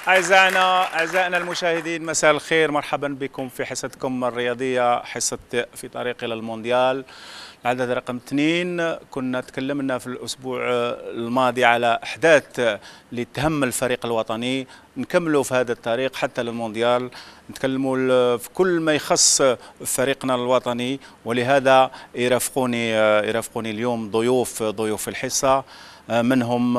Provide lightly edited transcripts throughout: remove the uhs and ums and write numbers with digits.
أعزائنا المشاهدين، مساء الخير، مرحبا بكم في حصتكم الرياضية، حصة في طريق إلى المونديال العدد رقم 2. كنا تكلمنا في الأسبوع الماضي على أحداث اللي تهم الفريق الوطني، نكملوا في هذا الطريق حتى للمونديال، نتكلموا في كل ما يخص فريقنا الوطني، ولهذا يرافقوني اليوم ضيوف الحصة. منهم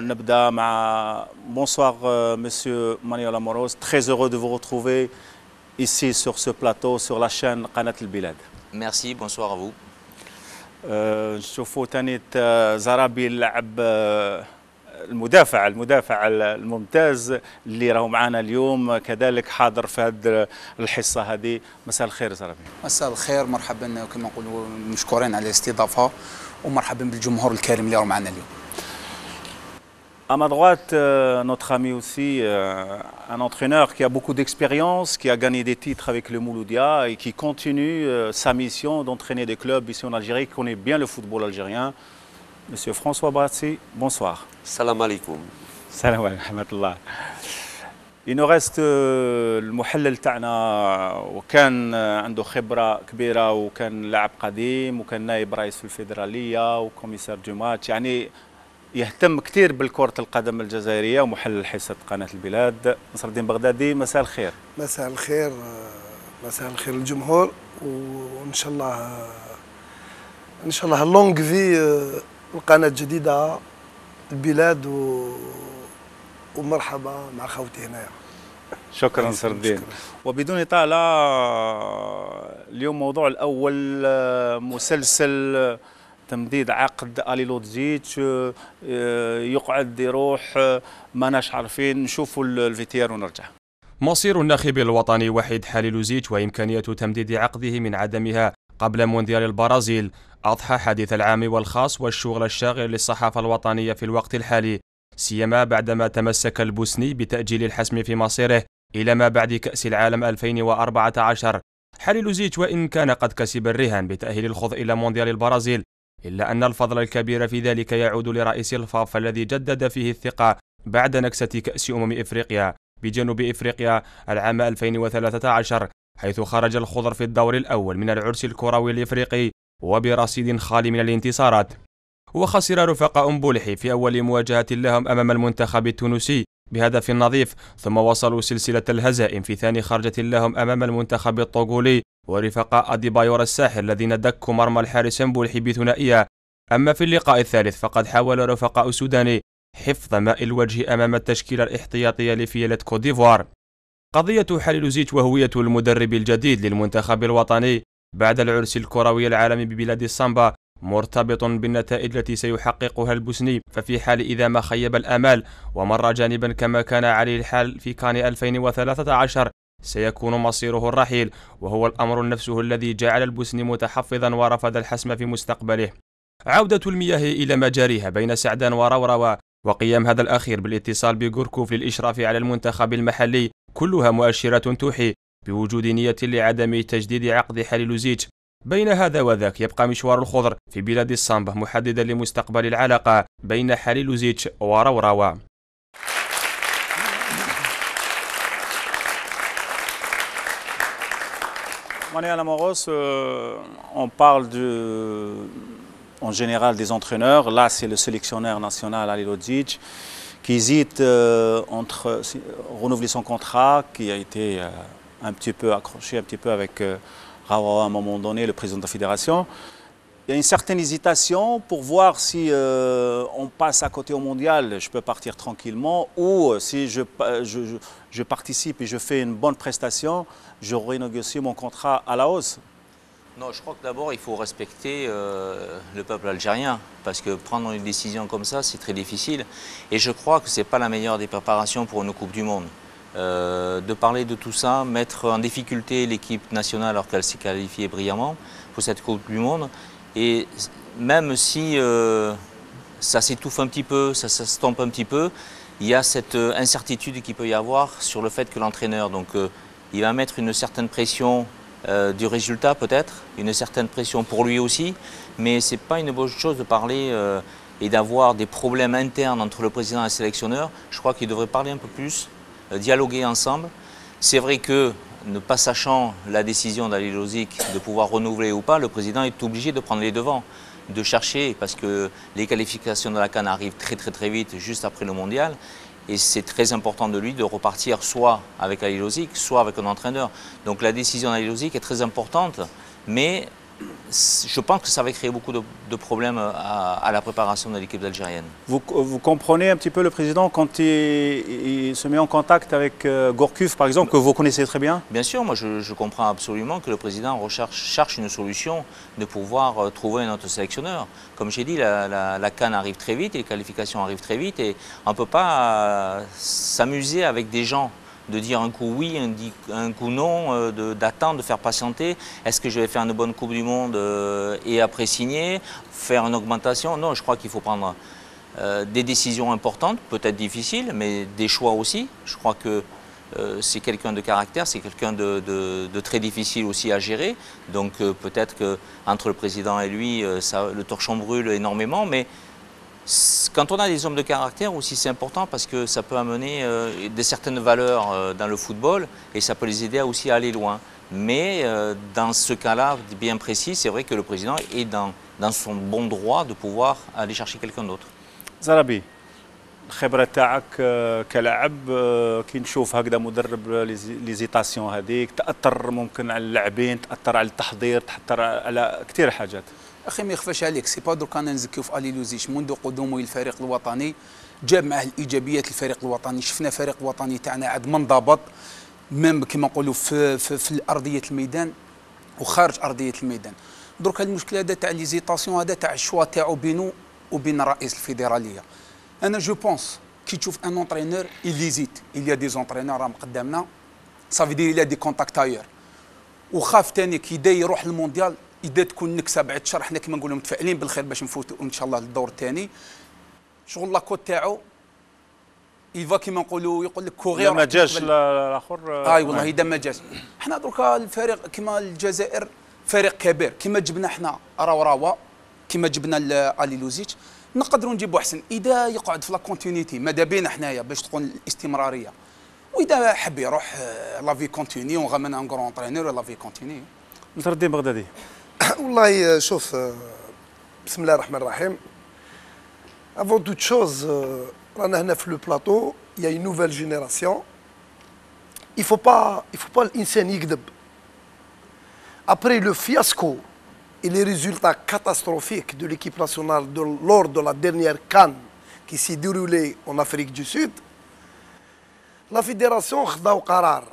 نبدأ مع bonsoir monsieur Manuel Amoros, très heureux de vous retrouver ici sur ce plateau sur la chaîne قناة البلاد. Merci, bonsoir à vous. نشوفوا ثاني زرابي اللاعب المدافع الممتاز اللي راهو معنا اليوم كذلك حاضر في هذه الحصة هذه. مساء الخير زرابي. مساء الخير، مرحبا كما نقولوا مشكورين على الاستضافة ومرحبا بالجمهور الكريم اللي راهو معنا اليوم. À ma droite, notre ami aussi, un entraîneur qui a beaucoup d'expérience, qui a gagné des titres avec le Mouloudia et qui continue sa mission d'entraîner des clubs ici en Algérie, qui connaît bien le football algérien. Monsieur François Bratsi, bonsoir. Salam alaikum. Salam alaikum. Il nous reste المحلل تاعنا، وكان عنده خبرة كبيرة، وكان لاعب قديم، وكان نائب رئيس في الفيدرالية وكوميسار دو ماتش، يعني يهتم كثير بالكرة القدم الجزائرية، ومحلل حصة قناة البلاد نصر الدين بغدادي. مساء الخير. مساء الخير، مساء الخير للجمهور، وان شاء الله لونغ في القناة الجديدة البلاد، ومرحبا مع خوتي هنايا. شكرا نصر الدين. وبدون إطالة، اليوم موضوع الأول مسلسل تمديد عقد آلي لودزيتش، يقعد يروح، ماناش عارفين، نشوفوا الفيتير ونرجع. مصير الناخب الوطني وحيد حليلوزيتش وإمكانية تمديد عقده من عدمها قبل مونديال البرازيل أضحى حديث العام والخاص والشغل الشاغل للصحافة الوطنية في الوقت الحالي، سيما بعدما تمسك البوسني بتأجيل الحسم في مصيره إلى ما بعد كأس العالم 2014. حليلوزيتش وإن كان قد كسب الرهان بتأهيل الخوض إلى مونديال البرازيل، إلا أن الفضل الكبير في ذلك يعود لرئيس الفاف الذي جدد فيه الثقة بعد نكسة كأس إفريقيا بجنوب إفريقيا العام 2013، حيث خرج الخضر في الدور الأول من العرس الكروي الإفريقي وبرصيد خالي من الانتصارات. وخسر رفقاء بولحي في أول مواجهة لهم أمام المنتخب التونسي بهدف نظيف، ثم وصلوا سلسلة الهزائم في ثاني خرجة لهم أمام المنتخب الطوغولي ورفقاء أديبايور الساحل الذين دكوا مرمى الحارس بولحي بثنائية. أما في اللقاء الثالث فقد حاول رفقاء السوداني حفظ ماء الوجه أمام التشكيلة الاحتياطية لفيلة كوت ديفوار. قضية حليلوزيتش وهوية المدرب الجديد للمنتخب الوطني بعد العرس الكروي العالمي ببلاد السامبا مرتبط بالنتائج التي سيحققها البوسني، ففي حال إذا ما خيب الآمال ومر جانبا كما كان عليه الحال في كان 2013 سيكون مصيره الرحيل، وهو الأمر نفسه الذي جعل البوسني متحفظا ورفض الحسم في مستقبله. عودة المياه إلى مجاريها بين سعدان وروروا وقيام هذا الأخير بالاتصال بغوركوف للإشراف على المنتخب المحلي كلها مؤشرات توحي بوجود نية لعدم تجديد عقد حليلوزيتش. بين هذا وذاك يبقى مشوار الخضر في بلاد السامبا محددا لمستقبل العلاقة بين حليلوزيتش وروروا. Manuel Amoros, on parle en général des entraîneurs. Là, c'est le sélectionneur national Ali Lodzic qui hésite entre renouveler son contrat, qui a été un petit peu accroché avec Rawa à un moment donné, le président de la fédération. Il y a une certaine hésitation pour voir si on passe à côté au mondial, je peux partir tranquillement, ou si je participe et je fais une bonne prestation, je renégocie mon contrat à la hausse. Non, je crois que d'abord il faut respecter le peuple algérien, parce que prendre une décision comme ça c'est très difficile, et je crois que ce n'est pas la meilleure des préparations pour une Coupe du Monde. De parler de tout ça, mettre en difficulté l'équipe nationale alors qu'elle s'est qualifiée brillamment pour cette Coupe du Monde. Et même si ça s'étouffe un petit peu, ça s'estompe un petit peu, il y a cette incertitude qu'il peut y avoir sur le fait que l'entraîneur, il va mettre une certaine pression du résultat peut-être, une certaine pression pour lui aussi, mais ce n'est pas une bonne chose de parler et d'avoir des problèmes internes entre le président et le sélectionneur. Je crois qu'il devrait parler un peu plus dialoguer ensemble. C'est vrai que, ne pas sachant la décision d'Ali Lozic de pouvoir renouveler ou pas, le président est obligé de prendre les devants, de chercher, parce que les qualifications de la CAN arrivent très vite, juste après le mondial. Et c'est très important de lui de repartir soit avec Ali Lozic, soit avec un entraîneur. Donc la décision d'Ali Lozic est très importante, mais je pense que ça va créer beaucoup de problèmes à la préparation de l'équipe algérienne. Vous comprenez un petit peu le président quand il se met en contact avec Gourcuff, par exemple, que vous connaissez très bien? Bien sûr, moi je comprends absolument que le président cherche une solution de pouvoir trouver un autre sélectionneur. Comme j'ai dit, la CAN arrive très vite, les qualifications arrivent très vite et on ne peut pas s'amuser avec des gens, de dire un coup oui, un coup non, d'attendre, de faire patienter. Est-ce que je vais faire une bonne Coupe du Monde et après signer, faire une augmentation? Non, je crois qu'il faut prendre des décisions importantes, peut-être difficiles, mais des choix aussi. Je crois que c'est quelqu'un de caractère, c'est quelqu'un de très difficile aussi à gérer. Donc peut-être qu'entre le président et lui, le torchon brûle énormément, mais quand on a des hommes de caractère aussi, c'est important parce que ça peut amener certaines valeurs dans le football et ça peut les aider aussi à aller loin. Mais dans ce cas-là bien précis, c'est vrai que le président est dans son bon droit de pouvoir aller chercher quelqu'un d'autre. Zarabi, الخبرة تاعك كلاعب كي نشوف هكذا مدرب ليزيتاسيون هذيك تأثر ممكن على اللاعبين، تأثر على التحضير، تأثر على كثير حاجات. اخي ما يخفاش عليك سي با درك انا نزكيو في الي لوزيش منذ قدومه للفريق الوطني جاب معه الايجابيات الفريق الوطني. شفنا الفريق الوطني تاعنا عاد منضبط ميم كما نقولوا في ارضيه الميدان وخارج ارضيه الميدان. درك المشكل هذا تاع ليزيتاسيون هذا تاع الشوا تاعو بينه وبين رئيس الفيدراليه. انا جو بونس كي تشوف ان اونترينور يليزيت il y a des entraîneurs راهم قدامنا صافي دير il a des contacts ailleurs وخاف ثاني كي دا يروح للمونديال إذا تكون نكسه بعد شهر. حنا كما نقولوا متفائلين بالخير باش نفوتوا ان شاء الله للدور الثاني. شغل لاكوت تاعو يفا كما نقولوا يقول لك كوغير ما جاش الاخر. اي والله اذا ما جاش. حنا دركا الفريق كما الجزائر فريق كبير كما جبنا حنا راوا كما جبنا الي لوزيتش نقدروا نجيبوا احسن اذا يقعد في لا كونتينيتي ماذا بينا حنايا باش تكون الاستمراريه. واذا حب يروح لا في كونتيني وغامن ان غرون انترينور لا في كونتيني. نصر الدين بغدادي. والله شوف بسم الله الرحمن الرحيم. Avant toute chose, رانا هنا في لو بلاطو il y a une nouvelle génération. Il faut pas الإنسان يكذب. Après le fiasco et les résultats catastrophiques de l'équipe nationale lors de la dernière CAN qui s'est déroulée en Afrique du Sud, la fédération خداو قرار.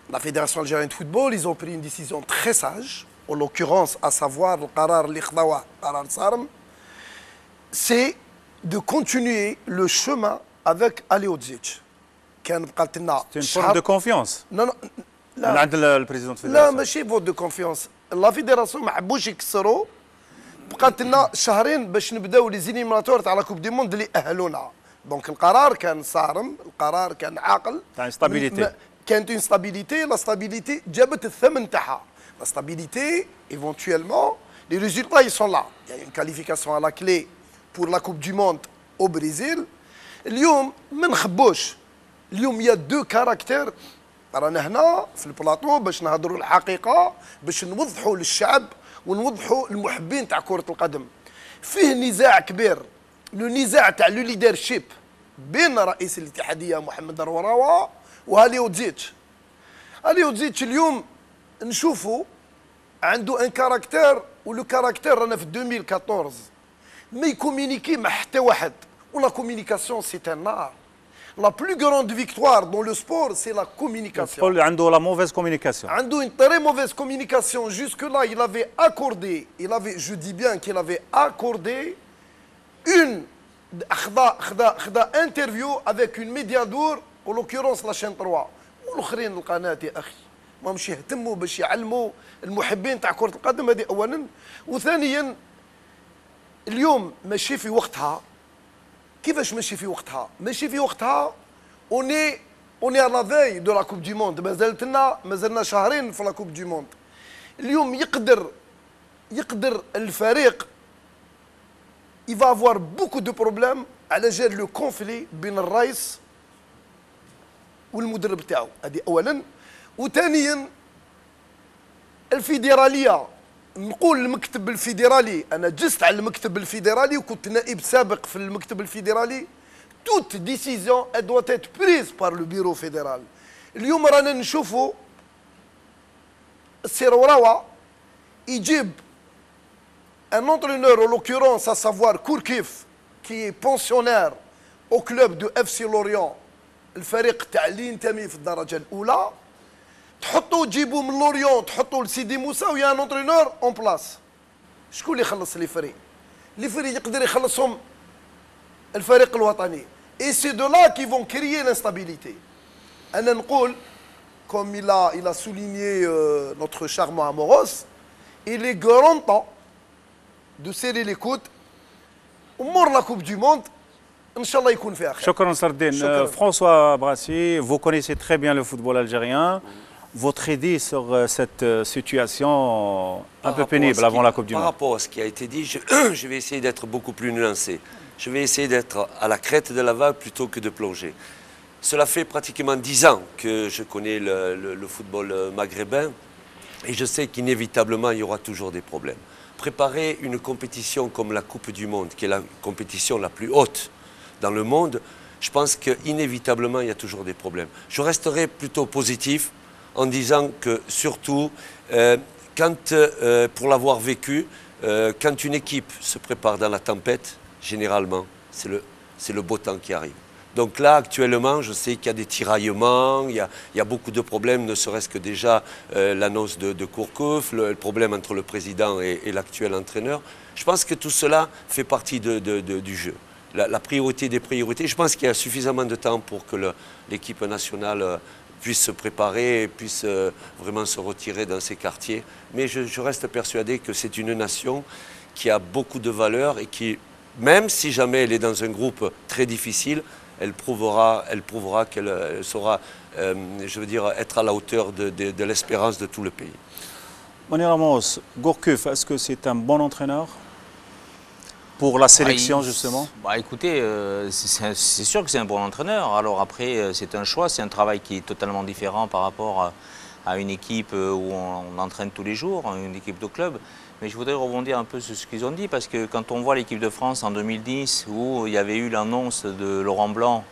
La fédération algérienne de football, ils ont pris une décision très sage, en l'occurrence, à savoir le qarar li khdawa, qarar Sarm, c'est de continuer le chemin avec Ali Lozic. C'est une forme de confiance. Non, non. Le président de la fédération. لا ماشي فوت دو كونفيونس. لا فيديراسيون ما حبوش يكسروا. بقات لنا شهرين باش نبداو لي زينيماتور تاع لا كوب دي موند اللي اهلونا. دونك القرار كان صارم، القرار كان عاقل. تاع ستابيليتي. كانت اون ستابيليتي، لا ستابيليتي جابت الثمن تاعها. لا ستابيليتي éventuellement les résultats ils sont là. Il y a une qualification à la clé pour la Coupe du monde au Brésil. اليوم ما نخبوش. اليوم il y a deux caractères. رانا هنا في البلاطو باش نهضروا الحقيقه باش نوضحوا للشعب ونوضحوا المحبين تاع كره القدم. فيه نزاع كبير، لو نزاع تاع لو ليدرشيب بين رئيس الاتحاديه محمد الروراوا وهالي لوزيتش. هالي لوزيتش اليوم نشوفوا عنده ان كاركتير ولو كاركتير رانا في 2014 ما يكومينيكي مع حتى واحد ولا كومينيكاسيون سي ان ار. La plus grande victoire dans le sport, c'est la communication. Il a la mauvaise communication. Il a une très mauvaise communication. Jusque-là, il avait accordé, je dis bien qu'il avait accordé une interview avec une médiadour, en l'occurrence la chaîne 3. والآخرين القناة يا أخي ما مش يهتموا باش يعلموا المحبين تاع كرة القدم. هذه أولا. وثانيا اليوم ماشي في وقتها. كيفاش ماشي في وقتها؟ ماشي في وقتها اوني على لا فاي دو لا كوب دي موند. مازلنا شهرين في لا كوب دي موند. اليوم يقدر الفريق يفا افوار بوكو دو بروبليم على جال لو كونفلي بين الرئيس والمدرب تاعو، هذه اولا. وثانيا الفيدراليه، نقول المكتب الفيدرالي، انا جلست على المكتب الفيدرالي وكنت نائب سابق في المكتب الفيدرالي. توت ديسيزيون doit être prise par le bureau fédéral. اليوم رانا نشوفوا السيروراوا يجيب un entraîneur, en l'occurrence à savoir Kourkif, qui est pensionnaire au club de FC Lorient, الفريق تاع اللي ينتمي في الدرجه الاولى، تحطوا تجيبوا من لوريون تحطوا لسيدي موسى ويا ان انترينور اون بلاس. شكون اللي يخلص لي فريق؟ لي فريق يقدر يخلصهم الفريق الوطني. اي سي دو لا كي فون كريي لانستابيليتي. انا نقول كوم il a souligné notre cher Mohamoros, il est grand temps de serrer les coudes. امور لا كوب دو موند ان شاء الله يكون فيها خير. شكرا نصر الدين. François Brassi, vous connaissez très bien le football algérien. Votre idée sur cette situation un peu pénible avant la Coupe du Monde? Par rapport à ce qui a été dit, je vais essayer d'être beaucoup plus nuancé. Je vais essayer d'être à la crête de la vague plutôt que de plonger. Cela fait pratiquement 10 ans que je connais le football maghrébin et je sais qu'inévitablement il y aura toujours des problèmes. Préparer une compétition comme la Coupe du Monde, qui est la compétition la plus haute dans le monde, je pense qu'inévitablement il y a toujours des problèmes. Je resterai plutôt positif en disant que surtout, pour l'avoir vécu, quand une équipe se prépare dans la tempête, généralement, c'est le beau temps qui arrive. Donc là, actuellement, je sais qu'il y a des tiraillements, il y a beaucoup de problèmes, ne serait-ce que déjà l'annonce de Kourkif, le problème entre le président et l'actuel entraîneur. Je pense que tout cela fait partie du jeu. La priorité des priorités, je pense qu'il y a suffisamment de temps pour que l'équipe nationale puisse se préparer et puisse vraiment se retirer dans ses quartiers. Mais je reste persuadé que c'est une nation qui a beaucoup de valeurs et qui, même si jamais elle est dans un groupe très difficile, elle prouvera qu'elle saura, je veux dire, être à la hauteur de l'espérance de tout le pays. Mounir Ramos, Gourcuff, est-ce que c'est un bon entraîneur pour la sélection justement? Écoutez, c'est sûr que c'est un bon entraîneur. Alors après, c'est un choix, c'est un travail qui est totalement différent par rapport à une équipe où on entraîne tous les jours, une équipe de club. Mais je voudrais rebondir un peu sur ce qu'ils ont dit, parce que quand on voit l'équipe de France en 2010, où il y avait eu l'annonce de Laurent Blanc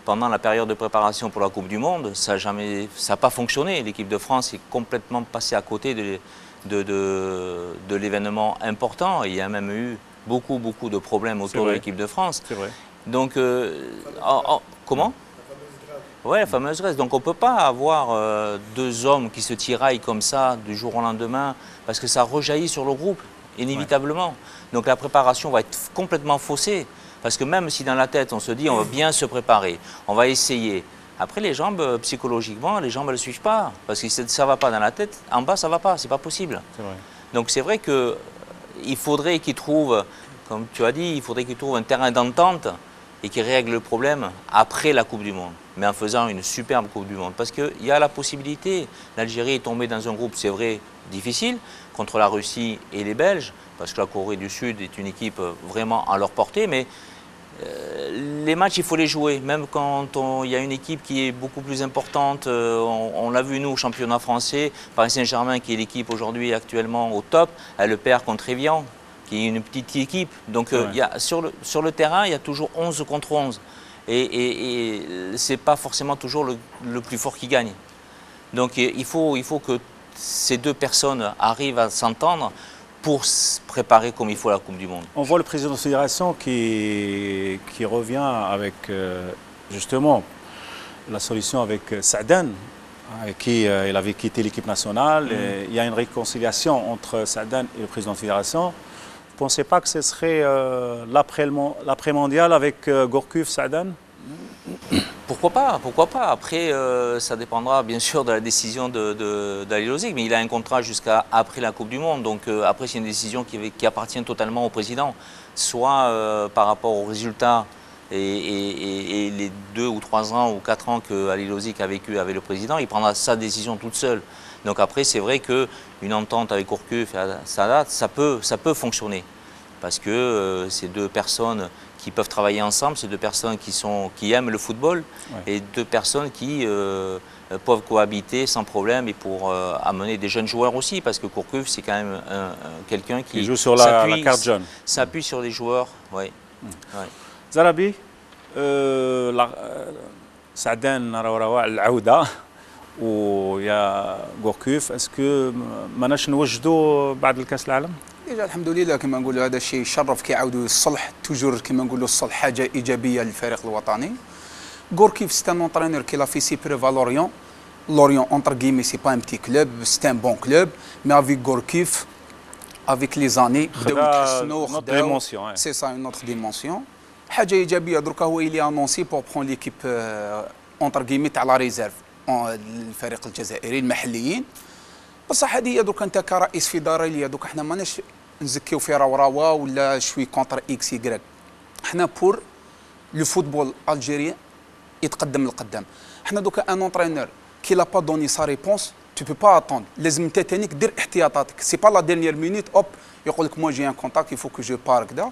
pendant la période de préparation pour la Coupe du Monde, ça n'a pas fonctionné. L'équipe de France est complètement passée à côté de l'événement important. Il y a même eu beaucoup de problèmes autour de l'équipe de France. C'est vrai. Donc, comment ? Oui, la fameuse Grèce. Donc on ne peut pas avoir deux hommes qui se tiraillent comme ça du jour au lendemain, parce que ça rejaillit sur le groupe, inévitablement. Ouais. Donc la préparation va être complètement faussée, parce que même si dans la tête on se dit on va bien se préparer, on va essayer, après les jambes, psychologiquement, les jambes ne le suivent pas, parce que si ça ne va pas dans la tête, en bas ça ne va pas, c'est pas possible. Vrai. Donc c'est vrai qu'il faudrait qu'ils trouvent, comme tu as dit, il faudrait qu'ils trouvent un terrain d'entente et qui règle le problème après la Coupe du Monde, mais en faisant une superbe Coupe du Monde. Parce qu'il y a la possibilité, l'Algérie est tombée dans un groupe, c'est vrai, difficile, contre la Russie et les Belges, parce que la Corée du Sud est une équipe vraiment à leur portée, mais les matchs, il faut les jouer, même quand il y a une équipe qui est beaucoup plus importante, on l'a vu nous, au championnat français, Paris Saint-Germain, qui est l'équipe aujourd'hui actuellement au top, elle le perd contre Evian, qui est une petite équipe. Donc sur le terrain, il y a toujours 11 contre 11. Et ce n'est pas forcément toujours le plus fort qui gagne. Donc il faut que ces deux personnes arrivent à s'entendre pour se préparer comme il faut la Coupe du Monde. On voit le président de la fédération qui revient avec justement la solution avec Saadane, avec qui il avait quitté l'équipe nationale. Et il y a une réconciliation entre Saadane et le président de la fédération. Vous ne pensez pas que ce serait l'après-mondial avec Gourcuff, Saadane? Pourquoi pas. Après, ça dépendra bien sûr de la décision d'Ali Lozic, mais il a un contrat jusqu'à après la Coupe du Monde. Donc après, c'est une décision qui appartient totalement au président, soit par rapport aux résultats et les 2 ou 3 ans ou 4 ans que Ali Lozic a vécu avec le président, il prendra sa décision toute seule. Donc après, c'est vrai qu'une entente avec Gourcuff et Sadat, ça peut fonctionner. parce que c'est deux personnes qui peuvent travailler ensemble, c'est deux personnes qui aiment le football, et deux personnes qui peuvent cohabiter sans problème et pour amener des jeunes joueurs aussi, parce que Gourcuff, c'est quand même quelqu'un qui joue sur la carte jaune. S'appuie sur les joueurs. Zarabi, سعدان روعة العودة ويا غوركوف اسكو ماناش نوجدوا بعد الكاس العالم؟ الحمد لله كما نقولوا هذا الشيء يشرف كيعاودوا الصلح توجور كما نقولوا الصلح حاجه ايجابيه للفريق الوطني. غوركيف سي ان اونترينور كي لا في سي بريف ا لوريون. لوريون اونتر غيمي سي با ان بتي كلوب سي ان بون كلوب مي افيك غوركيف افيك لي زاني بداو يتحسنوا خداو سي سا اون اوتر ديمونسيون حاجه ايجابيه. دركا هو اللي انونسي بور برون ليكيب اونتر غيمي تاع لا ريزيرف الفريق الجزائري المحليين. بصح هذه هي درك انت كرئيس فيدراليه دوك احنا ماناش نزكيو في راوراوا ولا شوي كونتر اكس يكراك. احنا بور لو فوتبول الجيريان يتقدم للقدام. احنا دوكا ان اونترينور كي لا با دوني سا ريبونس تو بو با اتوند لازم انت تانيك دير احتياطاتك. سي با لا ديرنيير مينوت اوب يقول لك موا جي ان كونتاكت يفو كو جو بار كدا.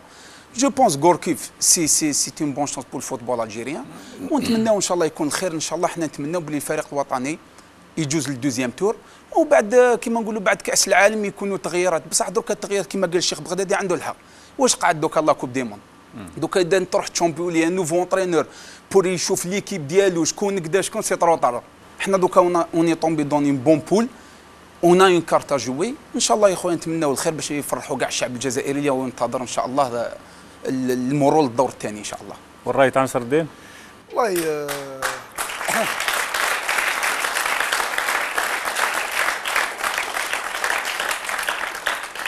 جو بونس غوركيف سي اون بون شونس بور الفوتبول الجيريان ونتمناو ان شاء الله يكون الخير. ان شاء الله حنا نتمناو بلي الفريق الوطني يجوز للدوزيام تور وبعد كيما نقولوا بعد كاس العالم يكونوا تغييرات. بصح درك التغييرات كيما قال الشيخ بغدادي عنده الحق. واش قاعد دوكا لا كوب دي موند دوكا اذا تروح تشامبيون لي نوفو اونترينور بور يشوف ليكيب ديالو شكون كدا شكون سي طرو طار. حنا دوكا اوني طومبي دون اون بون بول اون اون كارت جوي. ان شاء الله يا خويا نتمناو الخير باش يفرحوا كاع الشعب الجزائري اللي هو ينتظر ان شاء الله المرور للدور الثاني ان شاء الله. والراي تاع نصر الدين والله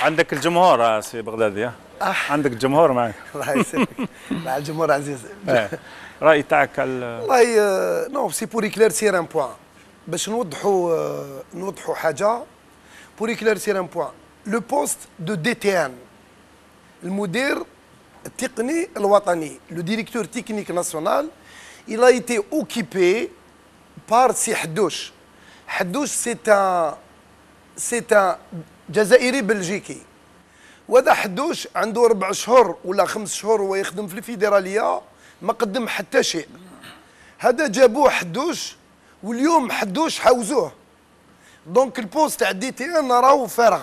عندك الجمهور سي بغدادي عندك الجمهور معك. الله يسلمك مع الجمهور عزيز. راي تاعك والله نو سي بور اكليرسير ان بوان باش نوضحوا حاجه بور اكليرسير ان بوان. لو بوست دو دي تي ان المدير التقني الوطني لو ديريكتور تكنيك ناسيونال il a été occupé par سي حدوش. حدوش سي ان جزائري بلجيكي. وهذا حدوش عنده 4 شهور ولا 5 شهور وهو يخدم في الفيدراليه ما قدم حتى شيء. هذا جابوه حدوش واليوم حدوش حوزوه. دونك البوست تاع دي تي ان راهو فارغ.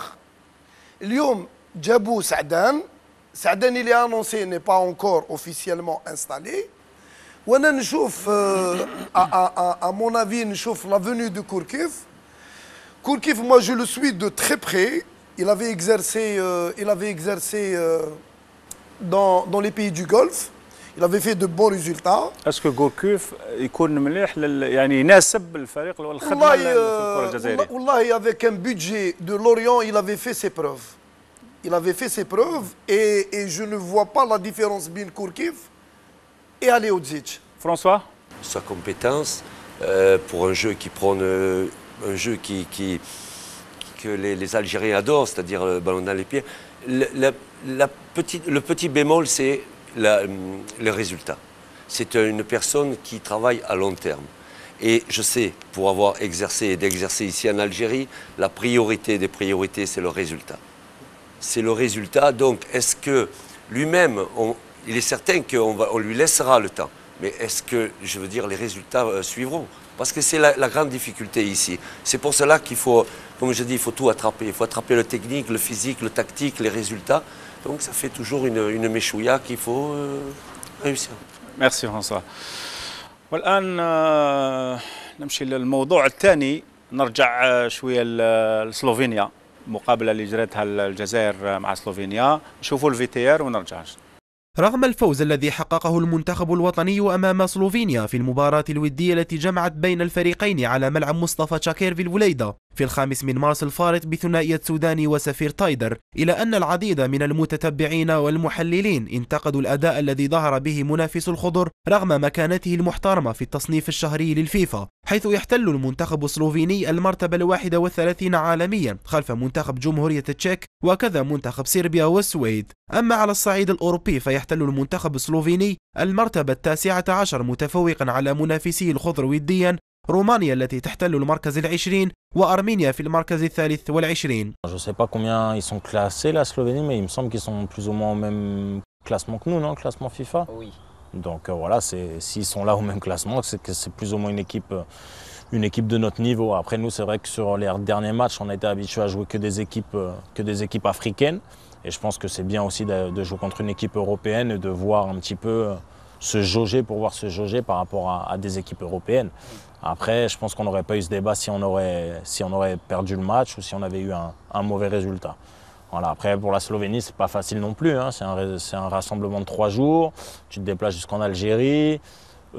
اليوم جابوه سعدان اللي انونسي ني با اونكور اوفيسيالمون انستالي. وانا نشوف ا مون افي نشوف لا فيني دو كوركيف. Kourkif, moi je le suis de très près. Il avait exercé dans les pays du Golfe. Il avait fait de bons résultats. Est-ce que غوركوف يكون مليح يعني يناسب الفريق والخدمه في الكره الجزائريه؟ والله avec un budget de Lorient, il avait fait ses preuves. Et je ne vois pas la différence entre Kourkif et Alioudzic. François, sa compétence pour un jeu qui prône un jeu que les Algériens adorent, c'est-à-dire le ballon dans les pieds. Le petit bémol, c'est le résultat. C'est une personne qui travaille à long terme. Et je sais, pour avoir exercé et d'exercer ici en Algérie, la priorité des priorités, c'est le résultat. C'est le résultat, donc est-ce que lui-même, il est certain qu'on lui laissera le temps, mais est-ce que, je veux dire, les résultats suivront ? Parce que c'est la grande difficulté ici. C'est pour cela qu'il faut, comme je dis, il faut tout attraper. Il faut attraper le technique, le physique, le tactique, les résultats. Donc ça fait toujours une méchouilla qu'il faut réussir. Merci François. والآن نمشي للموضوع الثاني. نرجع شوية لسلوفينيا. مقابلة اللي جرتها الجزائر مع سلوفينيا. نشوفوا الفي تي ار ونرجع. رغم الفوز الذي حققه المنتخب الوطني أمام سلوفينيا في المباراة الودية التي جمعت بين الفريقين على ملعب مصطفى شاكير في الوليدة في 5 مارس الفارط بثنائية سوداني وسفير تايدر، إلى أن العديد من المتتبعين والمحللين انتقدوا الأداء الذي ظهر به منافس الخضر رغم مكانته المحترمة في التصنيف الشهري للفيفا، حيث يحتل المنتخب السلوفيني المرتبة 31 عالميا خلف منتخب جمهورية التشيك وكذا منتخب صربيا والسويد. أما على الصعيد الأوروبي فيحتل المنتخب السلوفيني المرتبة 19 متفوقا على منافسيه الخضر وديا رومانيا التي تحتل المركز العشرين وأرمينيا في المركز الثالث والعشرين. Je ne sais pas combien ils sont classés la Slovénie, mais il me semble qu'ils sont plus ou moins au même classement que nous, non, le classement FIFA. Oui. Donc voilà, s'ils sont là au même classement, c'est que c'est plus ou moins une équipe de notre niveau. Après nous, c'est vrai que sur les derniers matchs, on a été habitués à jouer que des équipes africaines. Et je pense que c'est bien aussi de jouer contre une équipe européenne et de voir un petit peu pouvoir se jauger par rapport à des équipes européennes. Après, je pense qu'on n'aurait pas eu ce débat si on aurait perdu le match ou si on avait eu un mauvais résultat. Voilà. Après, pour la Slovénie, c'est pas facile non plus, hein. C'est un rassemblement de 3 jours. Tu te déplaces jusqu'en Algérie.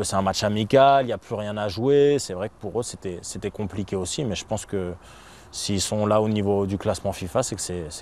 C'est un match amical, il n'y a plus rien à jouer. C'est vrai que pour eux, c'était compliqué aussi. Mais je pense que s'ils sont là au niveau du classement FIFA, c'est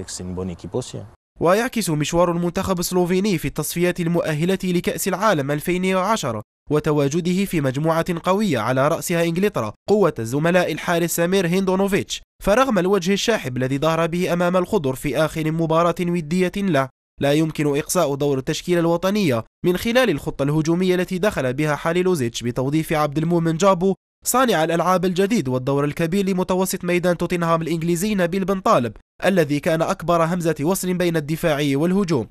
que c'est une bonne équipe aussi. ويعكس مشوار المنتخب السلوفيني في التصفيات المؤهلة لكأس العالم 2010 وتواجده في مجموعة قوية على رأسها إنجلترا قوة الزملاء الحارس سامير هيندونوفيتش، فرغم الوجه الشاحب الذي ظهر به أمام الخضر في آخر مباراة ودية له، لا يمكن إقصاء دور التشكيلة الوطنية من خلال الخطة الهجومية التي دخل بها حاليلوزيتش بتوظيف عبد المؤمن جابو صانع الألعاب الجديد والدور الكبير لمتوسط ميدان توتنهام الإنجليزي نبيل بن طالب الذي كان أكبر همزة وصل بين الدفاع والهجوم.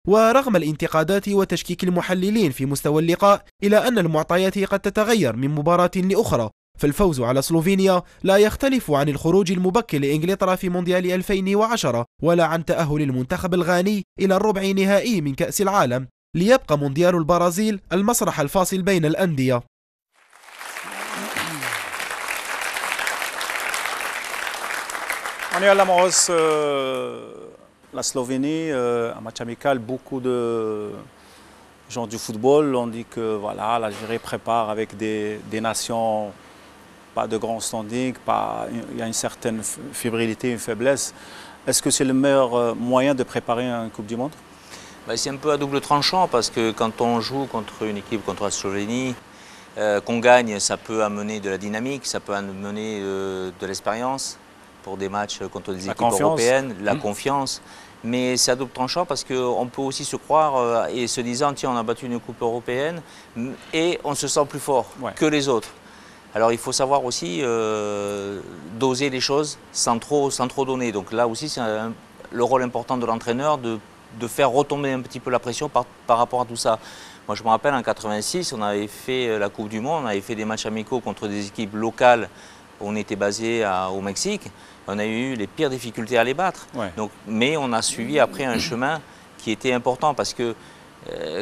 ورغم الانتقادات وتشكيك المحللين في مستوى اللقاء إلى أن المعطيات قد تتغير من مباراة لأخرى، فالفوز على سلوفينيا لا يختلف عن الخروج المبكر لإنجلترا في مونديال 2010 ولا عن تأهل المنتخب الغاني إلى الربع نهائي من كأس العالم، ليبقى مونديال البرازيل المسرح الفاصل بين الأندية. On est à l'Amos, la Slovénie, un match amical, beaucoup de gens du football ont dit que voilà, l'Algérie prépare avec des nations, pas de grand standing, il y a une certaine fébrilité, une faiblesse. Est-ce que c'est le meilleur moyen de préparer une Coupe du Monde? C'est un peu à double tranchant parce que quand on joue contre une équipe, contre la Slovénie, qu'on gagne, ça peut amener de la dynamique, ça peut amener de l'expérience pour des matchs contre des équipes européennes, la confiance. Mais c'est à double tranchant parce qu'on peut aussi se croire et se disant tiens, on a battu une coupe européenne et on se sent plus fort que les autres. Alors il faut savoir aussi doser les choses sans trop donner. Donc là aussi c'est le rôle important de l'entraîneur de faire retomber un petit peu la pression par rapport à tout ça. Moi je me rappelle en 86, on avait fait la Coupe du Monde, on avait fait des matchs amicaux contre des équipes locales. On était basé au Mexique, on a eu les pires difficultés à les battre. Donc, mais on a suivi après un chemin qui était important parce que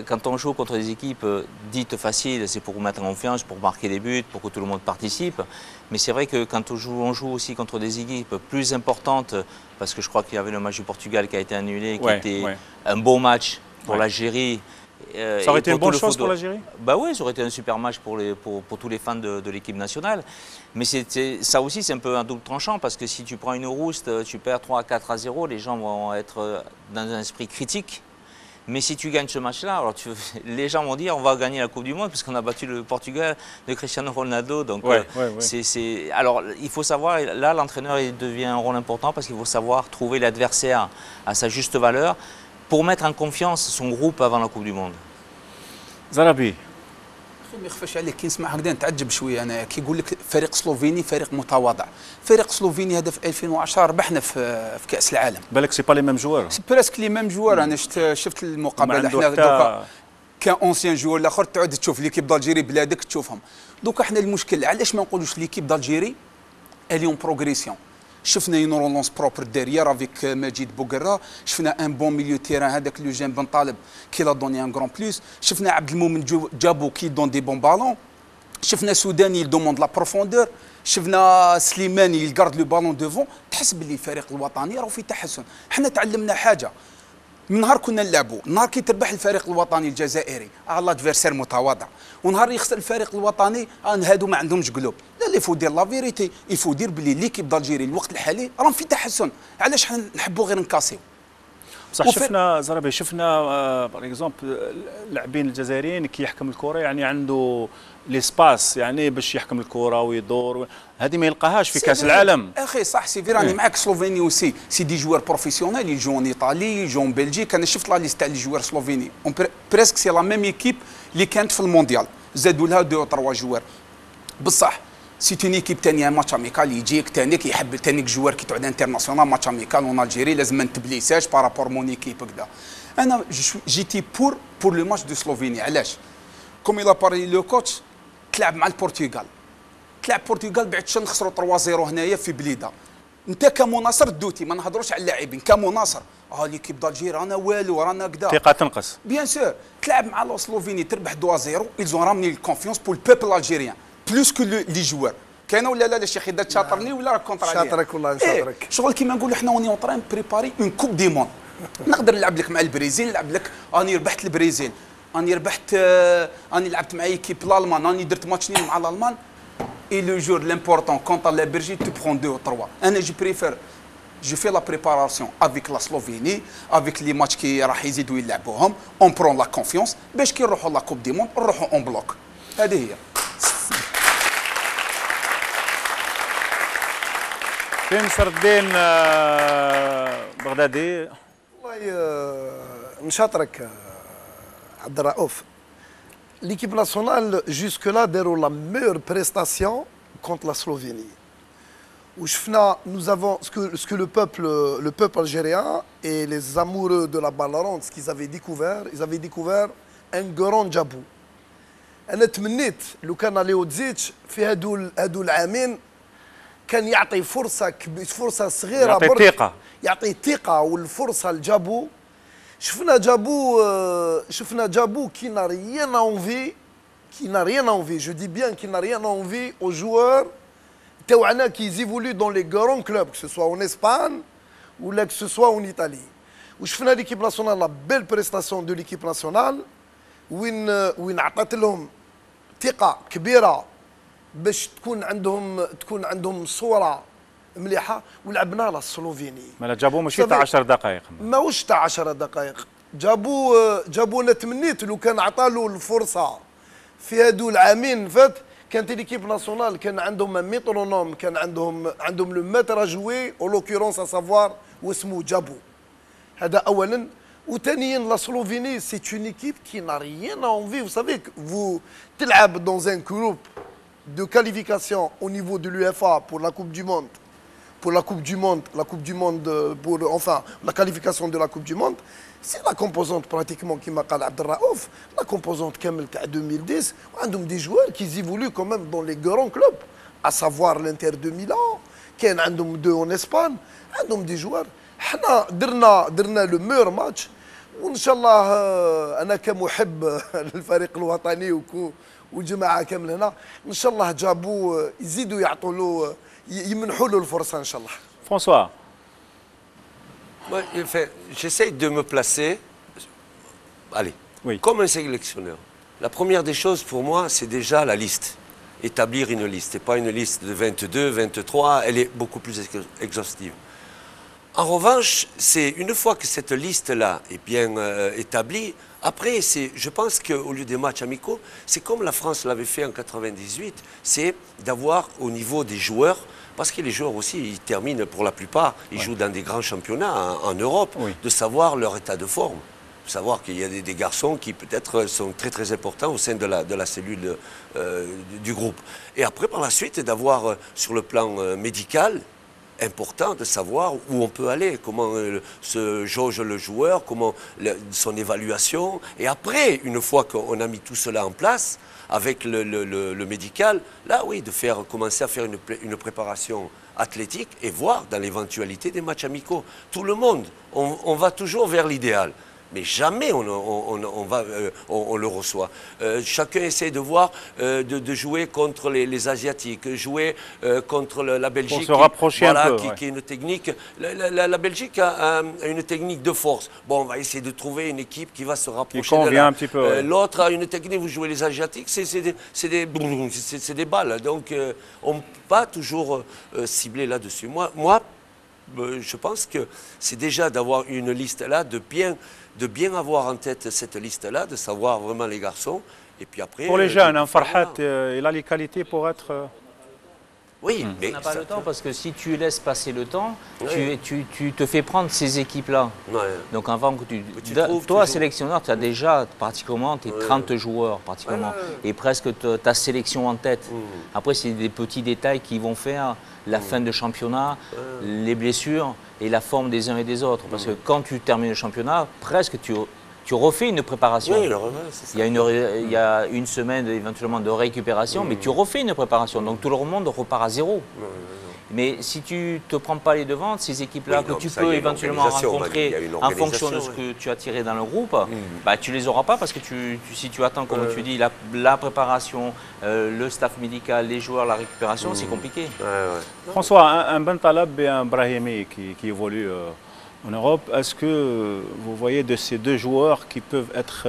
quand on joue contre des équipes dites faciles, c'est pour mettre en confiance, pour marquer des buts, pour que tout le monde participe. Mais c'est vrai que quand on joue aussi contre des équipes plus importantes, parce que je crois qu'il y avait le match du Portugal qui a été annulé, qui était un beau match pour l'Algérie. Ça aurait été une bonne chose pour l'Algérie? Bah oui, ça aurait été un super match pour tous les fans de l'équipe nationale. Mais ça aussi, c'est un peu un double tranchant parce que si tu prends une rouste, tu perds 3-4-0, les gens vont être dans un esprit critique. Mais si tu gagnes ce match-là, alors les gens vont dire on va gagner la Coupe du Monde parce qu'on a battu le Portugal de Cristiano Ronaldo. Donc, alors il faut savoir, là l'entraîneur devient un rôle important parce qu'il faut savoir trouver l'adversaire à sa juste valeur pour mettre en confiance son groupe avant la Coupe du Monde. Zarabi. ما يخفاش عليك كي نسمع هكذا نتعجب شويه انا كيقول لك فريق سلوفيني فريق متواضع. فريق سلوفيني هذا في 2010 ربحنا في كاس العالم. بالك سي با لي ميم جوار. سي بريسك لي ميم جوار. انا شفت المقابله احنا دوكا كاونسيان جوار الاخر تعود تشوف ليكيب دالجيري بلادك تشوفهم. دوكا احنا المشكل علاش ما نقولوش ليكيب دالجيري اليوم بروغريسيون. شفنا اون رولونس بروبر ديريير افيك مجيد بوغرا، شفنا ان بون ميليو تيران هذاك لو جيم بن طالب كي لا دوني ان غران بلوس، شفنا عبد المؤمن جابو كي دون دي بون بالون، شفنا سوداني دوموند لا بروفوندور، شفنا سليماني يلقارد لو بالون دوفون. تحس باللي الفريق الوطني راه في تحسن. حنا تعلمنا حاجه من نهار كنا نلعبوا، نهار كي تربح الفريق الوطني الجزائري على ادفيرسير متواضع، ونهار يخسر الفريق الوطني هادو ما عندهمش قلوب. لا اللي فو دير لا فيريتي، يفو دير بلي ليكيب دالجيري الوقت الحالي راهم في تحسن. علاش حنا نحبوا غير نكاسيو؟ بصح شفنا زربي، شفنا باغ اكزومبل اللاعبين الجزائريين كي يحكم الكره يعني عنده ليسباس يعني باش يحكم الكره ويدور، هذه ما يلقاهاش في كاس العالم. اخي صح سي فيراني معاك. سلوفيني وسي سي دي جوار بروفيسيونيل يجون ايطالي يجون بلجيك. انا شفت لا ليست تاع لي جوار سلوفيني بريسك سي لا ميم ايكيب اللي كانت في المونديال، زادوا لها 2 أو 3 جوار. بصح سي اون ايكيب ثانيه ماتش اميكال يجيك ثانيك يحب ثانيك جوار كي تعود انترناسيونال ماتش اميكال اون الجيري لازم ما نتبليساش بارابور مون ايكيب هكذا. انا جيتي بور لو ماتش دو سلوفيني. علاش؟ كوم إلا باري لو كوتش تلعب مع البرتغال، تلعب البرتغال بعد شن نخسروا 3-0 هنايا في بليده. انت كمناصر دوتي ما نهضروش على اللاعبين كمناصر ليكيب دالجيري رانا والو رانا كدا ثقه تنقص بيان سور. تلعب مع لا سلوفيني تربح 2-0 ils ont ramené الكونفيونس بور البيبل الجيريان بلوس كو لي جوار. كاين ولا لا شي خدا تشاطرني ولا راك كونتر عليا؟ شاطرك والله نشاطرك. شغل كيما نقولوا حنا وني اونطرين بريباري اون كوب دي مون. نقدر نلعب لك مع البرازيل، نلعب لك راني ربحت البرازيل، راني ربحت راني لعبت مع ايكيب الالمان، راني درت ماتش نيل مع الالمان. Et le jour l'important contre la Belgique tu prends 2 ou 3. انا je préfère je fais la préparation avec la Slovénie avec les matchs qui راح يزيدوا يلعبوهم on prend la confiance باش كي نروحوا لا كوب دي موند نروحوا اون بلوك. هذه هي. فين نصر الدين بغدادي؟ والله نشاطرك عبد الرؤوف. L'équipe nationale, jusque-là, déroule la meilleure prestation contre la Slovénie. Nous avons ce que le peuple algérien et les amoureux de la balle ronde, ce qu'ils avaient découvert, ils avaient découvert un grand jabou. أنا تمنيت لو كان ليودزيتش في هادو العامين كان يعطي فرصة صغيرة يعطي ثقة، يعطي ثقة والفرصة لجابو. شفنا Djabou qui n'a rien envie, je dis bien qui n'a rien envie aux joueurs qui évoluent dans les grands clubs, que ce soit en Espagne ou que ce soit en Italie. وشفنا l'équipe nationale, la belle prestation de l'équipe nationale وين عطات لهم ثقة كبيرة باش تكون عندهم صورة مليحه. ولعبنا لا سلوفيني. ما جابوا ماشي تاع 10 دقائق، ماهوش تاع 10 دقائق. جابوا انا تمنيت لو كان عطالو الفرصه في هادو العامين فات كانت ليكيب ناسيونال كان عندهم ميترونوم، كان عندهم لو ماتر ا جوي او لوكورونس ا سافوار واسمو جابو. هذا اولا. وثانيا لا سلوفيني سي اون ايكيب كي نا ريان انفي. vous savez que vous تلعب dans un groupe de qualification au niveau de l'UEFA pour la Coupe du Monde. Pour la Coupe du Monde, enfin la qualification de la Coupe du Monde, c'est la composante pratiquement qui m'a dit Abd Raouf, la composante Kamel 2010, on a des joueurs qui évoluent quand même dans les grands clubs, à savoir l'Inter de Milan, qui en ont 2 en Espagne, on a des joueurs. حنا درنا le meilleur match وان شاء الله انا كمحب للفريق الوطني والجماعه كامل هنا ان شاء الله جابوا يزيدوا يعطوا له يمنحوا له الفرصه ان شاء الله. François. J'essaie de me placer, allez, oui, comme un sélectionneur. La première des choses pour moi, c'est déjà la liste. Établir une liste. Ce n'est pas une liste de 22, 23, elle est beaucoup plus exhaustive. En revanche, c'est une fois que cette liste-là est bien établie, après, je pense qu'au lieu des matchs amicaux, c'est comme la France l'avait fait en 98, c'est d'avoir au niveau des joueurs, parce que les joueurs aussi, ils terminent pour la plupart, ils jouent dans des grands championnats en Europe, de savoir leur état de forme. Savoir qu'il y a des garçons qui peut-être sont très très importants au sein de la cellule du groupe. Et après, par la suite, d'avoir sur le plan médical, important de savoir où on peut aller, comment se jauge le joueur, comment son évaluation. Et après, une fois qu'on a mis tout cela en place, avec le médical, là oui, de commencer à faire une préparation athlétique et voir dans l'éventualité des matchs amicaux. Tout le monde, on va toujours vers l'idéal. Mais jamais on le reçoit. Chacun essaie de voir, de jouer contre les Asiatiques, jouer contre la Belgique. Pour se rapprocher un peu. Qui est une technique. La Belgique a une technique de force. Bon, on va essayer de trouver une équipe qui va se rapprocher. Qui convient un petit peu. L'autre a une technique, vous jouez les Asiatiques, c'est des balles. Donc, on ne peut pas toujours cibler là-dessus. Moi, je pense que c'est déjà d'avoir une liste là, de bien avoir en tête cette liste-là, de savoir vraiment les garçons. Et puis après, pour les jeunes, Farhat, il a les qualités pour être... Oui, Tu mais n'as pas ça- le temps parce que si tu laisses passer le temps, Ouais. tu te fais prendre ces équipes-là. Ouais. Donc avant que tu... tu trouves toi, toujours- sélectionneur, tu as déjà pratiquement tes 30 joueurs pratiquement, et presque ta sélection en tête. Après, c'est des petits détails qui vont faire la fin de championnat, les blessures et la forme des uns et des autres. Parce que quand tu termines le championnat, presque tu refais une préparation. Oui, c'est ça. Il y a une semaine éventuellement de récupération, mais tu refais une préparation. Donc tout le monde repart à zéro. Mais si tu ne te prends pas les devants, ces équipes-là Oui, que non, tu ça, il y peux a une éventuellement organisation, il y rencontrer a une en fonction de ce organisation, que tu as tiré dans le groupe, bah, tu ne les auras pas parce que si tu attends, comme tu dis, la préparation, le staff médical, les joueurs, la récupération, c'est compliqué. Ouais, ouais. François, un Ben Taleb et un Brahimi qui évoluent en Europe, est-ce que vous voyez de ces deux joueurs qui peuvent être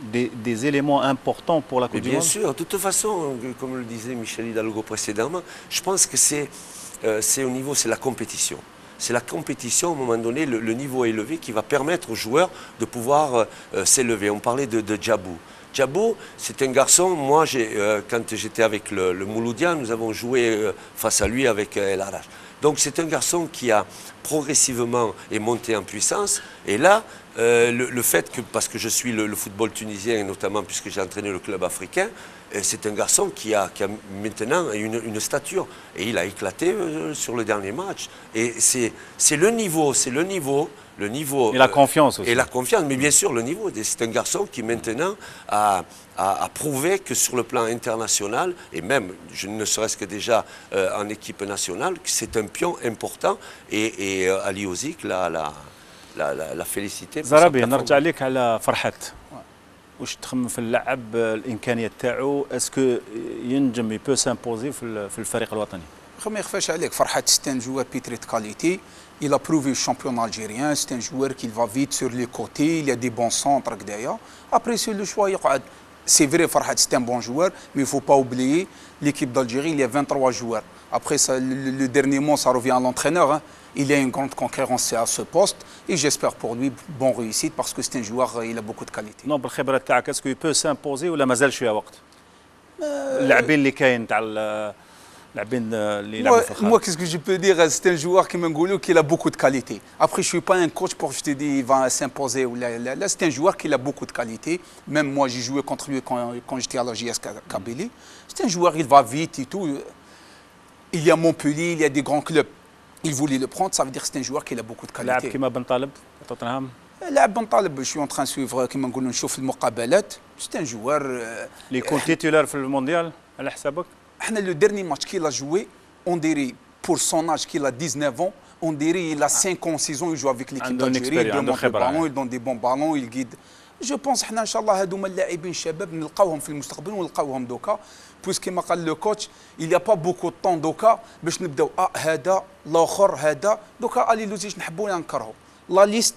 des éléments importants pour la Mais Coupe du bien Monde? sûr, de toute façon, comme le disait Michel Hidalgo précédemment, je pense que c'est au niveau, c'est la compétition. C'est la compétition, à un moment donné, le niveau élevé qui va permettre aux joueurs de pouvoir s'élever. On parlait de Djabou. Djabou, c'est un garçon, moi, quand j'étais avec le Mouloudia, nous avons joué face à lui avec El Haraj. Donc c'est un garçon qui a progressivement est monté en puissance. Et là, le fait que, parce que je suis le football tunisien, et notamment puisque j'ai entraîné le club africain, c'est un garçon qui a maintenant une stature. Et il a éclaté sur le dernier match. Et c'est le niveau. Et la confiance aussi. Et la confiance, mais bien sûr, le niveau. C'est un garçon qui maintenant a prouvé que sur le plan international, et même, ne serait-ce que déjà en équipe nationale, que c'est un pion important. Et Ali Ozik l'a félicité. pour sa زرابي performance. نرجع لك على فرحات. واش تخمم في اللعب الامكانيات تاعو اسكو ينجم يبو سامبوزي في الفريق الوطني؟ ما يخفاش عليك فرحات c'est un joueur pétri de qualité. Il a prouvé le championnat algérien, c'est un joueur qui va vite sur les côtés, il a des bons centres. Après, c'est le choix. C'est vrai, Farhat, c'est un bon joueur, mais il ne faut pas oublier l'équipe d'Algérie, il y a 23 joueurs. Après, ça, le dernier mot, ça revient à l'entraîneur. Hein. Il y a une grande concurrence à ce poste et j'espère pour lui bonne réussite parce que c'est un joueur, il a beaucoup de qualité. نو بالخبره تاعك اسكو يبو سامبوزي ولا مازال شويه وقت؟ اللاعبين اللي كاين تاع اللاعبين اللي يلعبوا في الخارج. Moi, qu'est-ce que je peux dire? C'est un joueur qui m'engoule, qui a beaucoup de qualité. Après, je ne suis pas un coach pour que je te dise il va s'imposer. Là, c'est un joueur qui a beaucoup de qualité. Même moi, j'ai joué contre lui quand j'étais à la JS Kabylie. C'est un joueur, il va vite et tout. Il y a Montpellier, il y a des grands clubs. Il voulait le prendre, ça veut dire que c'est un joueur qui a beaucoup de لاعب qualité. كيما بن طالب توتنهام. لاعب بن طالب je suis en train de suivre كما نقولوا نشوف المقابلات. C'est un joueur. اللي يكون تيتولار في المونديال على حسابك؟ Le dernier match qu'il a joué, on dirait, pour son âge qu'il a 19 ans, on dirait qu'il a 5 ans, 6 ans, il joue avec l'équipe عنده une d'Algérie, il expérience, عنده demande le خبرة. ballon, il donne des bons ballons, il guide. Je pense حنا ان شاء الله هذوما اللاعبين الشباب نلقاوهم في المستقبل ونلقاوهم دوكا بويس كما قال لو كوتش il y a pas beaucoup de temps دوكا باش نبداو هذا الاخر هذا دوكا الي لوزيش نحبوا ولا نكرهوا لا ليست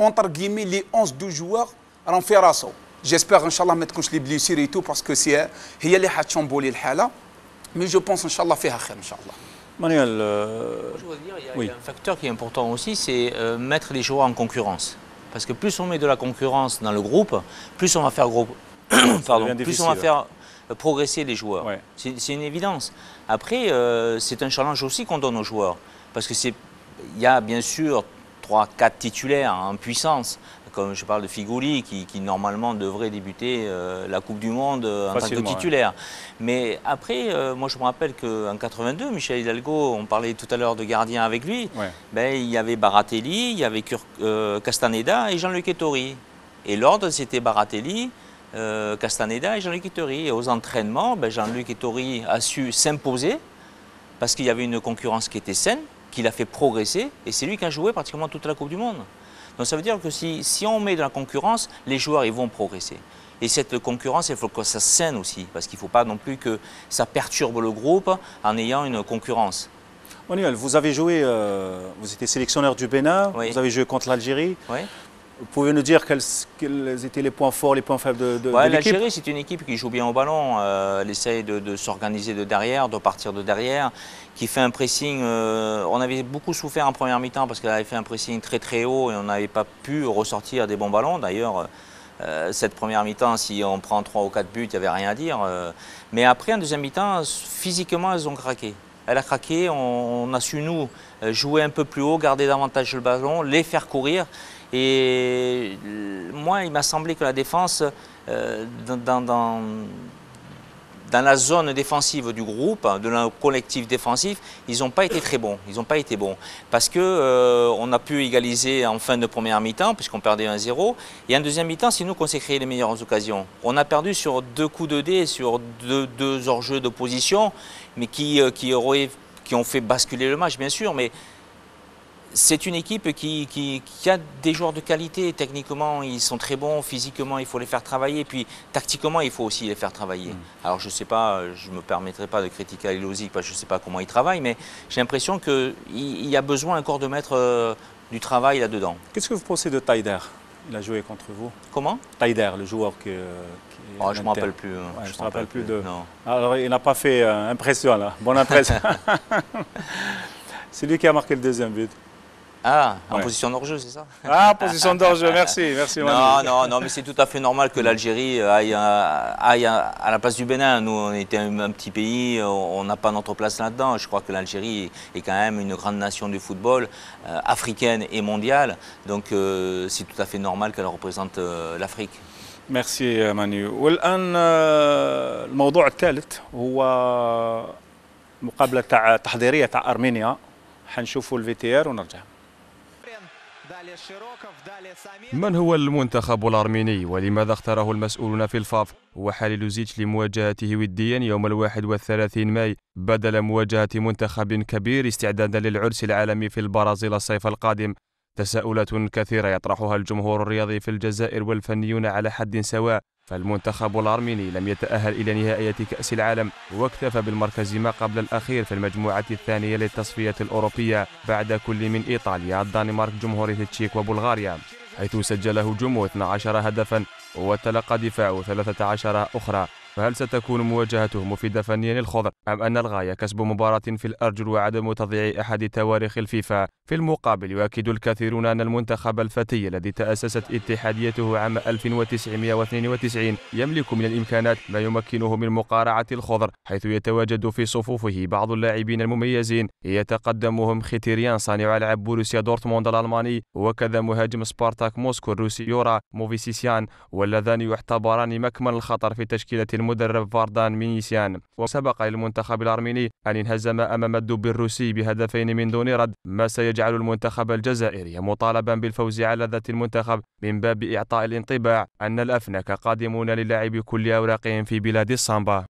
اونتر كيمي لي 11 دو جوار راهم في راسو جيسبر ان شاء الله ما تكونش لي بليسير اي تو باسكو سي هي اللي حتشامبولي الحاله مي جو بونس ان شاء الله فيها خير ان شاء الله. مانويل Je voudrais dire, il y a un facteur qui est important aussi, c'est mettre les joueurs en concurrence. Parce que plus on met de la concurrence dans le groupe, plus on va faire plus on va faire progresser les joueurs. Ouais. C'est une évidence. Après, c'est un challenge aussi qu'on donne aux joueurs. Parce que il y a bien sûr 3-4 titulaires en puissance. Comme je parle de Figouli, qui normalement devrait débuter la Coupe du Monde en tant que titulaire. Mais après, moi je me rappelle qu'en 82, Michel Hidalgo, on parlait tout à l'heure de gardien avec lui, ben, il y avait Baratelli, il y avait Castaneda et Jean-Luc Ettori. Et l'ordre c'était Baratelli, Castaneda et Jean-Luc Ettori. Et aux entraînements, ben, Jean-Luc Ettori a su s'imposer parce qu'il y avait une concurrence qui était saine, qui l'a fait progresser. Et c'est lui qui a joué pratiquement toute la Coupe du Monde. Donc ça veut dire que si on met de la concurrence, les joueurs ils vont progresser. Et cette concurrence, il faut que ça saine aussi, parce qu'il ne faut pas non plus que ça perturbe le groupe en ayant une concurrence. Manuel, vous avez joué, vous étiez sélectionneur du Bénin, Oui. vous avez joué contre l'Algérie. Oui. Vous pouvez nous dire quels étaient les points forts, les points faibles de l'équipe? L'Algérie, c'est une équipe qui joue bien au ballon. Elle essaye de s'organiser de derrière, de partir de derrière, qui fait un pressing. On avait beaucoup souffert en première mi-temps parce qu'elle avait fait un pressing très très haut et on n'avait pas pu ressortir des bons ballons. D'ailleurs, Cette première mi-temps, si on prend 3 ou 4 buts, il n'y avait rien à dire. Mais après, en deuxième mi-temps, physiquement, elles ont craqué. Elle a craqué, on a su, nous, jouer un peu plus haut, garder davantage le ballon, les faire courir. Et moi, il m'a semblé que la défense, dans la zone défensive du groupe, de notre collectif défensif, ils n'ont pas été très bons. Ils n'ont pas été bons. Parce qu'on a pu égaliser en fin de première mi-temps, puisqu'on perdait 1-0. Et en deuxième mi-temps, c'est nous qu'on s'est créé les meilleures occasions. On a perdu sur 2 coups de dé, sur deux hors-jeux d'opposition, mais qui ont fait basculer le match, bien sûr. Mais c'est une équipe qui a des joueurs de qualité. Techniquement, ils sont très bons. Physiquement, il faut les faire travailler. Puis, tactiquement, il faut aussi les faire travailler. Alors, je ne sais pas, je ne me permettrai pas de critiquer Ali Lozic parce que je ne sais pas comment il travaille, mais j'ai l'impression qu'il y a besoin encore de mettre du travail là-dedans. Qu'est-ce que vous pensez de Taider? Il a joué contre vous. Comment? Taider, le joueur qui oh, je ne me rappelle plus. Ouais, je ne me rappelle plus de... Non. Alors, il n'a pas fait impression, là. Bonne impression. C'est lui qui a marqué le deuxième but. Ah, en position d'hors-jeu, c'est ça? Ah, position d'hors-jeu, merci. Non, mais c'est tout à fait normal que l'Algérie aille à la place du Bénin. Nous, on était un petit pays, on n'a pas notre place là-dedans. Je crois que l'Algérie est quand même une grande nation du football, africaine et mondiale. Donc, c'est tout à fait normal qu'elle représente l'Afrique. Merci Manu. والآن الموضوع الثالث هو مقابلة تحضيرية تاع أرمينيا. حنشوفوا الفيتيار ونرجع. من هو المنتخب الأرميني ولماذا اختاره المسؤولون في الفاف وحاليلوزيتش لمواجهته وديا يوم 31 ماي بدل مواجهة منتخب كبير استعدادا للعرس العالمي في البرازيل الصيف القادم؟ تساؤلات كثيرة يطرحها الجمهور الرياضي في الجزائر والفنيون على حد سواء. فالمنتخب الأرميني لم يتأهل إلى نهائية كأس العالم واكتفى بالمركز ما قبل الأخير في المجموعة الثانية للتصفية الأوروبية بعد كل من إيطاليا، الدنمارك، جمهورية التشيك وبلغاريا، حيث سجل هجومه 12 هدفا وتلقى دفاعه 13 أخرى. فهل ستكون مواجهته مفيدة فنيا للخضر أم أن الغاية كسب مباراة في الأرجل وعدم تضييع أحد تواريخ الفيفا؟ في المقابل يؤكد الكثيرون أن المنتخب الفتي الذي تأسست اتحاديته عام 1992 يملك من الإمكانات ما يمكنه من مقارعة الخضر، حيث يتواجد في صفوفه بعض اللاعبين المميزين يتقدمهم خيتيريان صانع ألعاب بوروسيا دورتموند الألماني، وكذا مهاجم سبارتاك موسكو الروسي يورا موفيسيسيان، واللذان يعتبران مكمن الخطر في تشكيلة المدرب فاردان مينيسيان. وسبق للمنتخب الأرميني أن انهزم أمام الدب الروسي بهدفين من دون رد، ما سيجعل المنتخب الجزائري مطالبا بالفوز على ذات المنتخب من باب إعطاء الانطباع أن الأفنك قادمون للعب كل أوراقهم في بلاد الصامبا.